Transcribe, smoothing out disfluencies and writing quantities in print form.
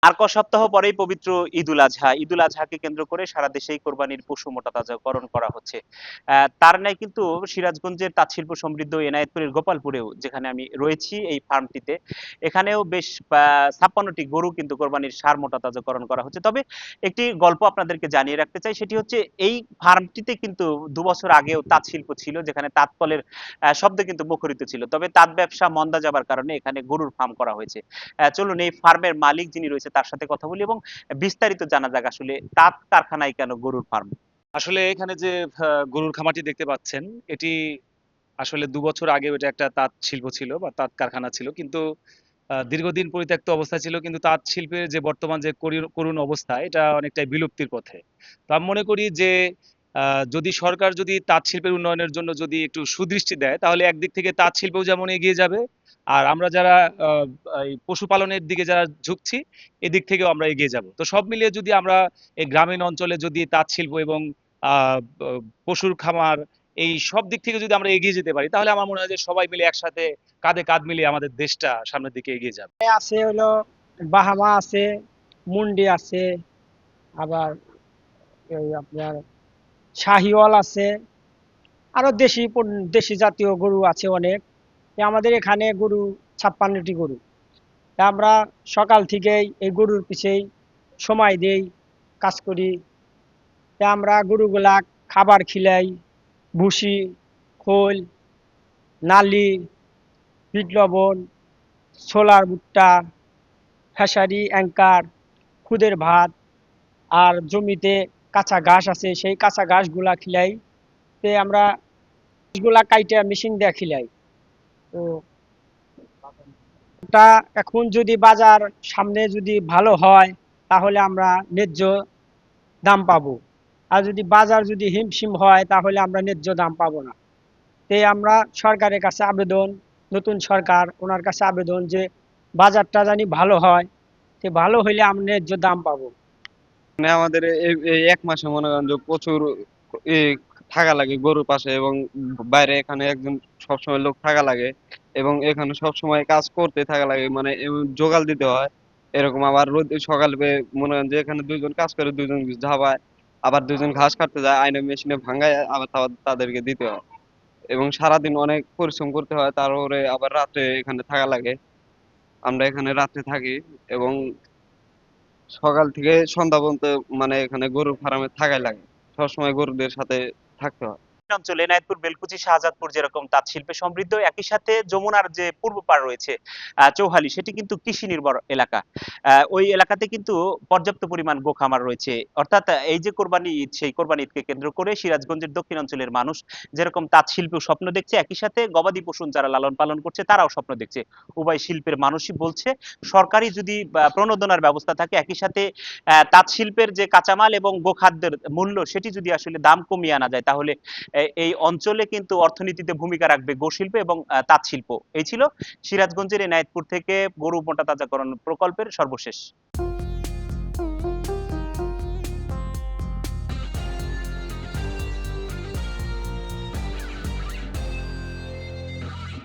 আর ক সপ্তাহ পরেই পবিত্র ঈদুল আজহা। ঈদুল আজহাকে কেন্দ্র করে সারা দেশেই কোরবানির পশু মোটাতাজাকরণ করা হচ্ছে। তার ন্যায় কিন্তু সিরাজগঞ্জের তাঁত শিল্প সমৃদ্ধ এনায়েতপুরের গোপালপুরেও যেখানে আমি রয়েছি এই ফার্মটিতে, এখানেও বেশ ৫৬ টি গরু কিন্তু কোরবানির ষাঁড় মোটাতাজাকরণ করা হচ্ছে। তবে একটি গল্প আপনাদেরকে জানিয়ে রাখতে চাই, সেটি হচ্ছে এই ফার্মটিতে কিন্তু ২ বছর আগেও তাঁত শিল্প ছিল, যেখানে তাঁত কলের শব্দে কিন্তু মুখরিত ছিল। তবে তাঁত ব্যবসা মন্দা যাবার কারণে এখানে গরুর ফার্ম করা হয়েছে। চলুন এই ফার্মের মালিক যিনি রয়েছে তার সাথে কথা বলি এবং বিস্তারিত জানা যাক আসলে তাঁত কারখানায় কেন গরুর ফার্ম? আসলে এখানে যে গরুর খামারটি দেখতে পাচ্ছেন, এটি আসলে ২ বছর আগেও এটা একটা তাঁত শিল্প ছিল বা তাঁত কারখানা ছিল। কিন্তু দীর্ঘদিন পরিত্যক্ত অবস্থায় ছিল। কিন্তু তাঁত শিল্পের যে বর্তমান যে করুণ অবস্থা, এটা অনেকটাই বিলুপ্তির পথে। তো আমি মনে করি যে যদি সরকার যদি তাঁত শিল্পের উন্নয়নের জন্য যদি একটু সুদৃষ্টি দেয়, তাহলে একদিক থেকে তাঁত শিল্পও যেমন এগিয়ে যাবে, আর আমরা যারা এই পশুপালনের দিকে যারা ঝুঁকছি, এদিক থেকেও আমরা এগিয়ে যাব। তো সব মিলিয়ে যদি আমরা এই গ্রামীণ অঞ্চলে যদি তাঁত শিল্প এবং আহ, পশুর খামার, এই সব দিক থেকে যদি আমরা এগিয়ে যেতে পারি, তাহলে আমার মনে হয় যে সবাই মিলে একসাথে কাঁধে কাঁধ মিলিয়ে আমাদের দেশটা সামনের দিকে এগিয়ে যাবে। আছে হলো বাহামা আছে, মুন্ডি আছে, আবার এই আপনার শাহিওয়াল আছে, আরো দেশি জাতীয় গরু আছে অনেক। আমাদের এখানে গরু ৫৬টি গরু। আমরা সকাল থেকেই এই গরুর পিছেই সময় দেই, কাজ করি। আমরা গরুগুলা খাবার খিলাই, ভুসি, খোল, নালি, বিট লবণ, ছোলার ভুট্টা, খেসারি, অ্যাঙ্কার, খুদের ভাত, আর জমিতে কাঁচা ঘাস আছে, সেই কাঁচা ঘাসগুলা খিলাই। আমরা ঘাসগুলা কাইটা মেশিন দিয়ে খিলাই। তো ওটা এখন যদি বাজার সামনে যদি ভালো হয়, তাহলে আমরা ন্যায্য দাম পাবো। আর যদি বাজার যদি হিমশিম হয়, তাহলে আমরা ন্যায্য দাম পাবো না। আমরা সরকারের কাছে আবেদন, নতুন সরকার, ওনার কাছে আবেদন যে বাজারটা জানি ভালো হয়, ভালো হইলে আমরা ন্যায্য দাম পাবো। মানে আমাদের এই ১ মাসে মনে করেন যে প্রচুর ই থাকা লাগে গরুর পাশে, এবং বাইরে এখানে একজন সবসময় লোক থাকা লাগে, এবং এখানে সবসময় কাজ করতে থাকা লাগে, মানে জোগাল দিতে হয় এরকম। আবার রোদ সকালে মনে করেন যে এখানে ২ জন কাজ করে, ২ জন ঝাপায়, আবার ২ জন ঘাস কাটতে যায়, আইনে মেশিনে ভাঙায় আবার তাদেরকে দিতে হয়, এবং সারাদিন অনেক পরিশ্রম করতে হয়। তারপরে আবার রাত্রে এখানে থাকা লাগে। আমরা এখানে রাত্রে থাকি, এবং সকাল থেকে সন্ধ্যা পর্যন্ত মানে এখানে গরুর ফার্মে থাকাই লাগে, সবসময় গরুদের সাথে থাকতে হয়। অঞ্চলে এনায়েতপুর, বেলকুচি, শাহজাদপুর যেরকম তাঁত শিল্পে সমৃদ্ধ, একই সাথে যমুনার যে পূর্ব পার রয়েছে চৌহালি, সেটি কিন্তু কৃষি নির্ভর এলাকা। ওই এলাকাতে কিন্তু পর্যাপ্ত পরিমাণ গোখামার রয়েছে। অর্থাৎ এই যে কোরবানি ঈদ, সেই কোরবানি ঈদকে কেন্দ্র করে সিরাজগঞ্জের দক্ষিণ অঞ্চলের মানুষ যেরকম তাঁত শিল্পেও স্বপ্ন দেখছে, একই সাথে গবাদি পশু যারা লালন পালন করছে তারাও স্বপ্ন দেখছে। উভয় শিল্পের মানুষই বলছে সরকারি যদি প্রণোদনার ব্যবস্থা থাকে, একই সাথে তাঁত শিল্পের যে কাঁচামাল এবং গোখাদ্যের মূল্য সেটি যদি আসলে দাম কমিয়ে আনা যায়, তাহলে এই অঞ্চলে কিন্তু অর্থনীতিতে ভূমিকা রাখবে গোশিল্প এবং তাঁত শিল্প। এই ছিল সিরাজগঞ্জের এনায়েতপুর থেকে গরু মোটা তাজাকরণ প্রকল্পের সর্বশেষ।